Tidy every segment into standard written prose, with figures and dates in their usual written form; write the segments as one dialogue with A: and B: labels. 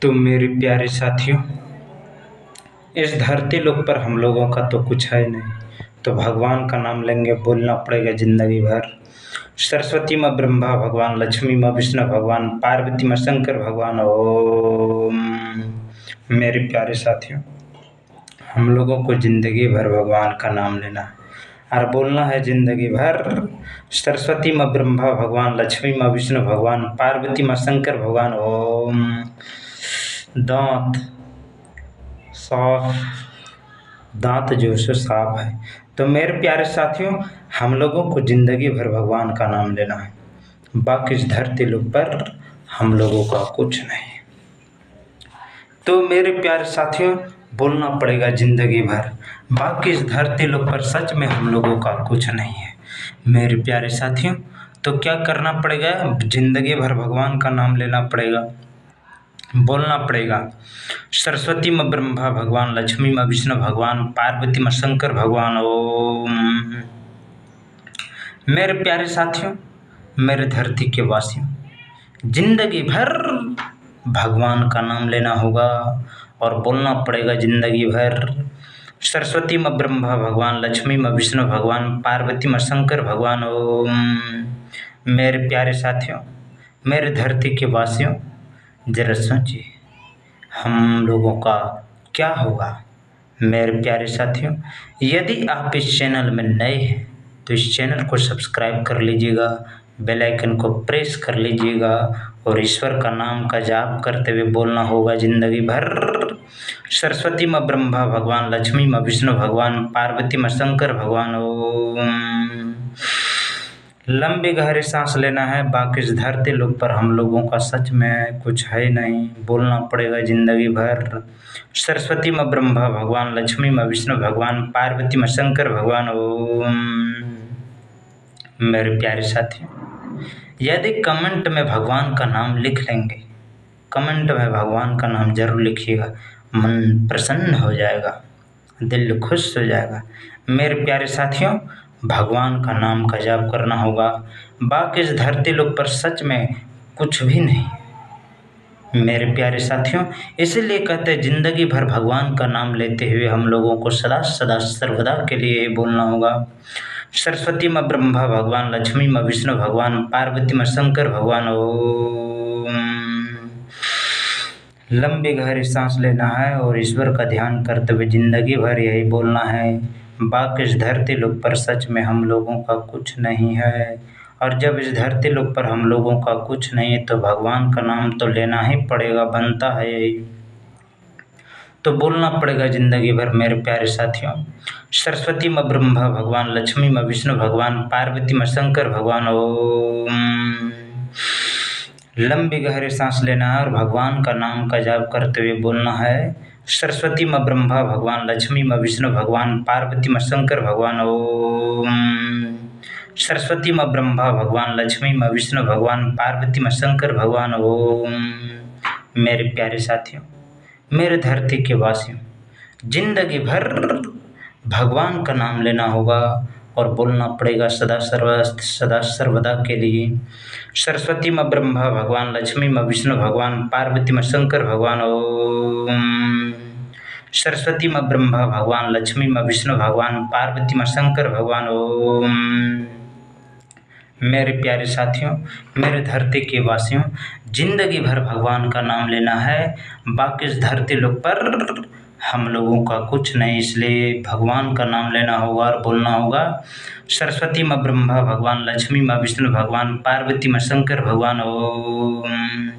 A: तो मेरे प्यारे साथियों, इस धरती लोक पर हम लोगों का तो कुछ है नहीं, तो भगवान का नाम लेंगे, बोलना पड़ेगा जिंदगी भर। सरस्वती माँ ब्रह्मा भगवान, लक्ष्मी माँ विष्णु भगवान, पार्वती माँ शंकर भगवान। ओम। मेरे प्यारे साथियों, हम लोगों को जिंदगी भर भगवान का नाम लेना है और बोलना है जिंदगी भर। सरस्वती माँ ब्रह्मा भगवान, लक्ष्मी माँ विष्णु भगवान, पार्वती माँ शंकर भगवान। ओम। दांत साफ, दांत जो से साफ है। तो मेरे प्यारे साथियों, हम लोगों को जिंदगी भर भगवान का नाम लेना है, बाकी इस धरती लोक पर हम लोगों का कुछ नहीं। तो मेरे प्यारे साथियों, बोलना पड़ेगा जिंदगी भर, बाकी इस धरती लोक पर सच में हम लोगों का कुछ नहीं है। मेरे प्यारे साथियों, तो क्या करना पड़ेगा? जिंदगी भर भगवान का नाम लेना पड़ेगा, बोलना पड़ेगा। सरस्वती माँ ब्रह्मा भगवान, लक्ष्मी माँ विष्णु भगवान, पार्वती माँ शंकर भगवान। ओम। मेरे प्यारे साथियों, मेरे धरती के वासियों, जिंदगी भर भगवान का नाम लेना होगा और बोलना पड़ेगा जिंदगी भर। सरस्वती माँ ब्रह्मा भगवान, लक्ष्मी माँ विष्णु भगवान, पार्वती माँ शंकर भगवान। ओम। मेरे प्यारे साथियों, मेरे धरती के वासियों, जरा सोचिए हम लोगों का क्या होगा। मेरे प्यारे साथियों, यदि आप इस चैनल में नए हैं तो इस चैनल को सब्सक्राइब कर लीजिएगा, बेल आइकन को प्रेस कर लीजिएगा और ईश्वर का नाम का जाप करते हुए बोलना होगा जिंदगी भर। सरस्वती माँ ब्रह्मा भगवान, लक्ष्मी माँ विष्णु भगवान, पार्वती माँ शंकर भगवान। ओम। लंबी गहरी सांस लेना है, बाकी इस धरती लोक पर हम लोगों का सच में कुछ है नहीं, बोलना पड़ेगा जिंदगी भर। सरस्वती माँ ब्रह्मा भगवान, लक्ष्मी माँ विष्णु भगवान, पार्वती माँ शंकर भगवान। ओम। मेरे प्यारे साथियों, यदि कमेंट में भगवान का नाम लिख लेंगे, कमेंट में भगवान का नाम जरूर लिखिएगा, मन प्रसन्न हो जाएगा, दिल खुश हो जाएगा। मेरे प्यारे साथियों, भगवान का नाम का जाप करना होगा, बाकी इस धरती लोक पर सच में कुछ भी नहीं। मेरे प्यारे साथियों, इसीलिए कहते हैं जिंदगी भर भगवान का नाम लेते हुए हम लोगों को सदा सदा सर्वदा के लिए बोलना होगा। सरस्वती माँ ब्रह्मा भगवान, लक्ष्मी माँ विष्णु भगवान, पार्वती माँ शंकर भगवान। ओम। लंबी गहरी सांस लेना है और ईश्वर का ध्यान करते हुए जिंदगी भर यही बोलना है, बाकी इस धरती लोक पर सच में हम लोगों का कुछ नहीं है। और जब इस धरती लोक पर हम लोगों का कुछ नहीं है तो भगवान का नाम तो लेना ही पड़ेगा, बनता है यही, तो बोलना पड़ेगा जिंदगी भर। मेरे प्यारे साथियों, सरस्वती माँ ब्रह्मा भगवान, लक्ष्मी माँ विष्णु भगवान, पार्वती माँ शंकर भगवान। ओम। लंबी गहरी सांस लेना है और भगवान का नाम का जाप करते हुए बोलना है। सरस्वती माँ ब्रह्मा भगवान, लक्ष्मी माँ विष्णु भगवान, पार्वती माँ शंकर भगवान। ओम। सरस्वती माँ ब्रह्मा भगवान, लक्ष्मी माँ विष्णु भगवान, पार्वती माँ शंकर भगवान। ओम। मेरे प्यारे साथियों, मेरे धरती के वासियों, जिंदगी भर भगवान का नाम लेना होगा और बोलना पड़ेगा सदा सर्वदा के लिए। सरस्वती माँ ब्रह्मा भगवान, लक्ष्मी माँ विष्णु भगवान, पार्वती माँ शंकर भगवान। ओम। सरस्वती माँ ब्रह्मा भगवान, लक्ष्मी माँ विष्णु भगवान, पार्वती माँ शंकर भगवान। ओम। मेरे प्यारे साथियों, मेरे धरती के वासियों, जिंदगी भर भगवान का नाम लेना है, बाकी इस धरती लोक पर हम लोगों का कुछ नहीं, इसलिए भगवान का नाम लेना होगा और बोलना होगा। सरस्वती माँ ब्रह्मा भगवान, लक्ष्मी माँ विष्णु भगवान, पार्वती माँ शंकर भगवान। ओम।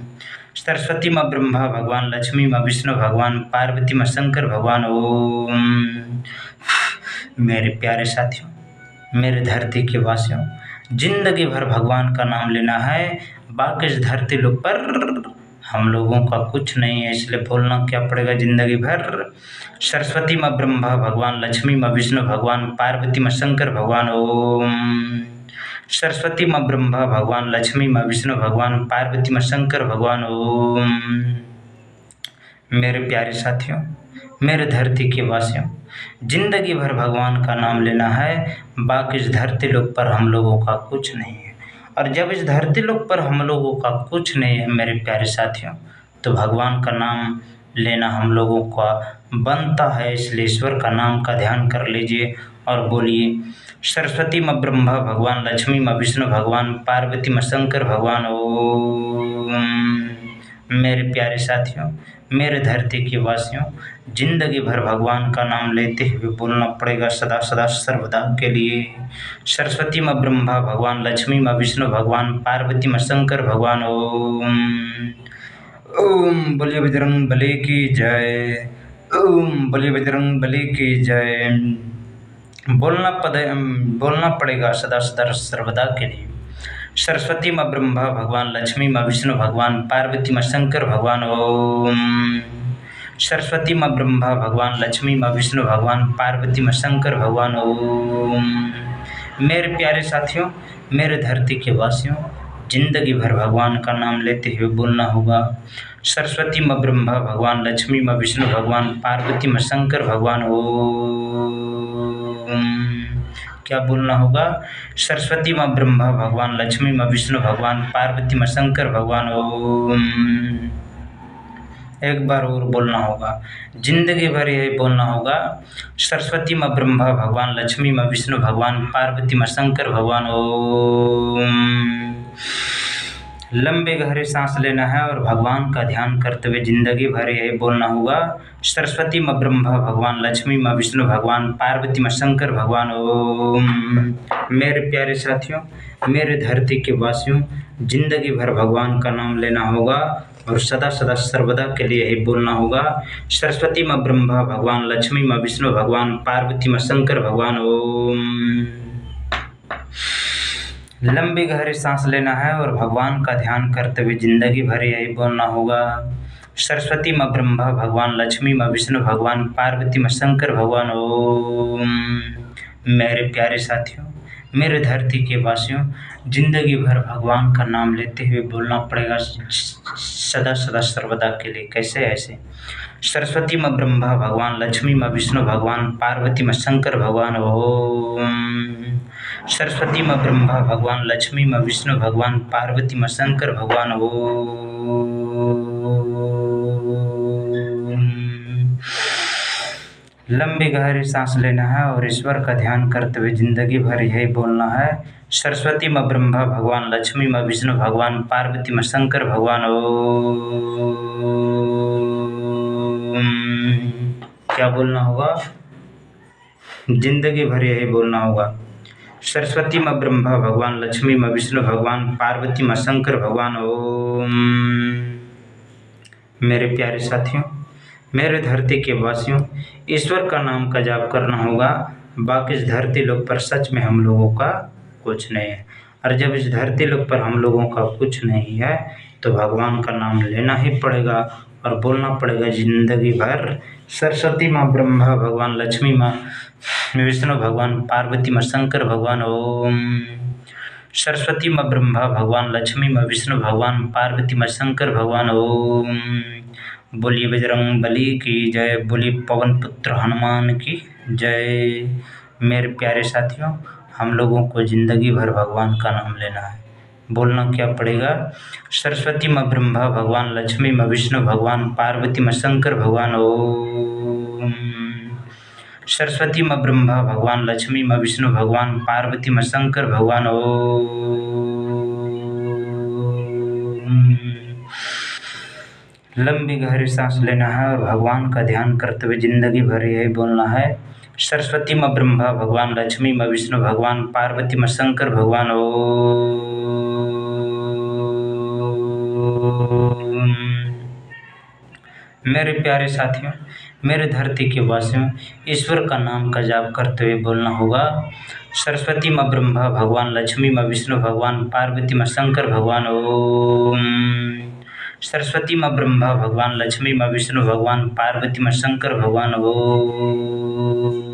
A: सरस्वती माँ ब्रह्मा भगवान, लक्ष्मी माँ विष्णु भगवान, पार्वती माँ शंकर भगवान। ओम। मेरे प्यारे साथियों, मेरे धरती के वासियों, जिंदगी भर भगवान का नाम लेना है, बाकी इस धरती लोक पर हम लोगों का कुछ नहीं है, इसलिए बोलना क्या पड़ेगा जिंदगी भर। सरस्वती माँ ब्रह्मा भगवान, लक्ष्मी माँ विष्णु भगवान, पार्वती माँ शंकर भगवान। ओम। सरस्वती माँ ब्रह्मा भगवान, लक्ष्मी माँ विष्णु भगवान, पार्वती माँ शंकर भगवान। ओम। मेरे प्यारे साथियों, मेरे धरती के वासियों, जिंदगी भर भगवान का नाम लेना है, बाकी इस धरती लोक पर हम लोगों का कुछ नहीं है। और जब इस धरती लोक पर हम लोगों का कुछ नहीं है मेरे प्यारे साथियों, तो भगवान का नाम लेना हम लोगों का बनता है, इसलिए ईश्वर का नाम का ध्यान कर लीजिए और बोलिए सरस्वती माँ ब्रह्मा भगवान, लक्ष्मी माँ विष्णु भगवान, पार्वती माँ शंकर भगवान। ओम। मेरे प्यारे साथियों, मेरे धरती के वासियों, जिंदगी भर भगवान का नाम लेते हुए बोलना पड़ेगा सदा सदा सर्वदा के लिए सरस्वती माँ ब्रह्मा भगवान, लक्ष्मी माँ विष्णु भगवान, पार्वती माँ शंकर भगवान। ओम। ओम बोलिए बजरंग बली की जय। ओम बोलिए बजरंग बली की जय। बोलना पड़ेगा सदा सदा सर्वदा के लिए सरस्वती माँ ब्रह्मा भगवान, लक्ष्मी माँ विष्णु भगवान, पार्वती माँ शंकर भगवान। ओम। सरस्वती माँ ब्रह्मा भगवान, लक्ष्मी माँ विष्णु भगवान, पार्वती माँ शंकर भगवान। ओम। मेरे प्यारे साथियों, मेरे धरती के वासियों, जिंदगी भर भगवान का नाम लेते हुए बोलना होगा सरस्वती माँ ब्रह्मा भगवान, लक्ष्मी माँ विष्णु भगवान, पार्वती माँ शंकर भगवान। ओम। क्या बोलना होगा सरस्वती माँ ब्रह्मा भगवान, लक्ष्मी माँ विष्णु भगवान, पार्वती माँ शंकर भगवान। ओम। एक बार और बोलना होगा, जिंदगी भर यही बोलना होगा सरस्वती माँ ब्रह्मा भगवान, लक्ष्मी माँ विष्णु भगवान, पार्वती माँ शंकर भगवान। ओम। लंबी गहरी सांस लेना है और भगवान का ध्यान करते हुए जिंदगी भर यही बोलना होगा सरस्वती माँ ब्रह्मा भगवान, लक्ष्मी माँ विष्णु भगवान, पार्वती माँ शंकर भगवान। ओम। मेरे प्यारे साथियों, मेरे धरती के वासियों, जिंदगी भर भगवान का नाम लेना होगा और सदा सदा सर्वदा के लिए यही बोलना होगा सरस्वती माँ ब्रह्मा भगवान, लक्ष्मी माँ विष्णु भगवान, पार्वती माँ शंकर भगवान। ओम। लंबी गहरी सांस लेना है और भगवान का ध्यान करते हुए जिंदगी भर यही बोलना होगा सरस्वती माँ ब्रह्मा भगवान, लक्ष्मी माँ विष्णु भगवान, पार्वती माँ शंकर भगवान। ओम। मेरे प्यारे साथियों, मेरे धरती के वासियों, जिंदगी भर भगवान का नाम लेते हुए बोलना पड़ेगा सदा सदा सर्वदा के लिए। कैसे? ऐसे सरस्वती माँ ब्रह्मा भगवान, लक्ष्मी माँ विष्णु भगवान, पार्वती माँ शंकर भगवान। ओम। सरस्वती माँ ब्रह्मा भगवान, लक्ष्मी माँ विष्णु भगवान, पार्वती माँ शंकर भगवान। ओम। लंबी गहरी सांस लेना है और ईश्वर का ध्यान करते हुए जिंदगी भर यही बोलना है सरस्वती माँ ब्रह्मा भगवान, लक्ष्मी माँ विष्णु भगवान, पार्वती माँ शंकर भगवान। ओम। क्या बोलना होगा? जिंदगी भर यही बोलना होगा सरस्वती माँ ब्रह्मा भगवान, लक्ष्मी माँ विष्णु भगवान, पार्वती माँ शंकर भगवान। ओम। मेरे प्यारे साथियों, मेरे धरती के वासियों, ईश्वर का नाम का जाप करना होगा। बाकी इस धरती लोक पर सच में हम लोगों का कुछ नहीं है, और जब इस धरती लोक पर हम लोगों का कुछ नहीं है तो भगवान का नाम लेना ही पड़ेगा और बोलना पड़ेगा जिंदगी भर सरस्वती माँ ब्रह्मा भगवान, लक्ष्मी माँ विष्णु भगवान, पार्वती माँ शंकर भगवान। ओम। सरस्वती माँ ब्रह्मा भगवान, लक्ष्मी माँ विष्णु भगवान, पार्वती माँ शंकर भगवान। ओम। बोलिए बजरंग बली की जय, बोलिए पवन पुत्र हनुमान की जय। मेरे प्यारे साथियों, हम लोगों को जिंदगी भर भगवान का नाम लेना है। बोलना क्या पड़ेगा? सरस्वती माँ ब्रह्मा भगवान, लक्ष्मी माँ विष्णु भगवान, पार्वती माँ शंकर भगवान। ओम। सरस्वती माँ ब्रह्मा भगवान, लक्ष्मी माँ विष्णु भगवान, पार्वती माँ शंकर भगवान। ओम। लंबी गहरी सांस लेना है और भगवान का ध्यान करते हुए जिंदगी भर यही बोलना है सरस्वती माँ ब्रह्मा भगवान, लक्ष्मी माँ विष्णु भगवान, पार्वती माँ शंकर भगवान। ओम। मेरे प्यारे साथियों, मेरे धरती के वासियों, ईश्वर का नाम का जाप करते हुए बोलना होगा सरस्वती माँ ब्रह्मा भगवान, लक्ष्मी माँ विष्णु भगवान, पार्वती माँ शंकर भगवान। ओम। सरस्वती माँ ब्रह्मा भगवान, लक्ष्मी माँ विष्णु भगवान, पार्वती माँ शंकर भगवान। ओम।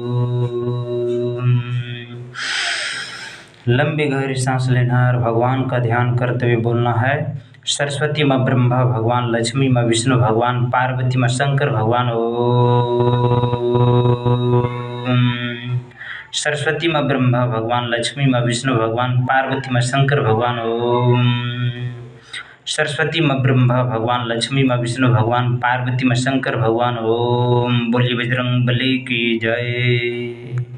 A: लंबी गहरी सांस लेना है और भगवान का ध्यान करते हुए बोलना है सरस्वती माँ ब्रह्मा भगवान, लक्ष्मी माँ विष्णु भगवान, पार्वती माँ शंकर भगवान। ओम। सरस्वती माँ ब्रह्मा भगवान, लक्ष्मी माँ विष्णु भगवान, पार्वती माँ शंकर भगवान। ओम। सरस्वती माँ ब्रह्मा भगवान, लक्ष्मी माँ विष्णु भगवान, पार्वती माँ शंकर भगवान। ओम बोलिए बजरंग बली की जय।